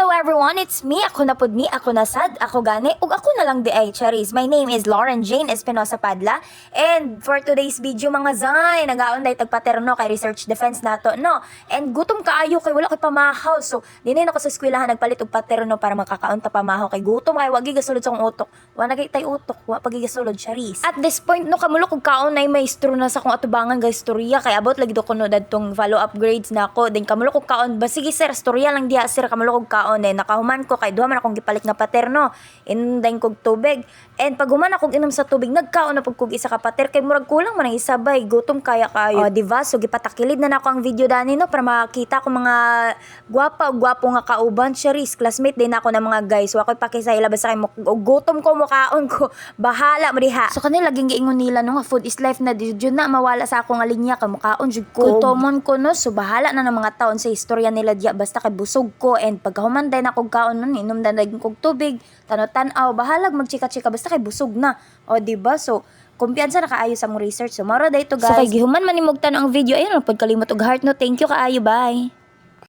Hello everyone, it's me. Ako na pud ni, ako na sad, ako gani, ug ako na lang di ay Charis. My name is Lauren Jane Espinosa Padla. And for today's video mga zay, nagaon day tagpaterno kay research defense nato, no? And gutom kaayo kay wala kay pamahaw. So, dinay nako sa eskwelahan nagpalit og paterno para makakaon ta pamahaw kay gutom kay wagi gasulod sa akong utok. Wa na tay utok, wa pagigasulod Charis. At this point no kamulok og kaon nay maestro na sa akong atubangan ga istorya kay abot lagi do kuno dadtong follow up grades nako. Then kamulok og kaon ba sige sir, istorya lang diha sir kamulok og kaon eh nakahuman ko kay duha man akong gipalit nga paterno inundayn kog tubig and pag human akong inom sa tubig nagkaon na pud kog isa ka pater kay murag kulang man ang isabay gutom kaya kayo diba so gipatakilid na nako ang video dani no para makita ko mga gwapo nga kauban Charis classmate din ako na mga guys wa koy pakisayla basta kay gutom ko mukaon ko bahala mo diha so kanila laging giingon nila no nga food is life na jud na mawala sa akong alinya kay mukaon jud ko gutomon ko no so bahala na ng mga taon sa istorya nila diya basta kay busog ko and pagkahuman day na kog kaon nun inom na kog tubig tanaw bahalag magchika-chika basta kay busog na o diba so kumpiyansa na kaayo sa mong research so maro day to guys so kay gihuman man nimog tan ang video ayun pud kalimot og heart no thank you kaayo bye.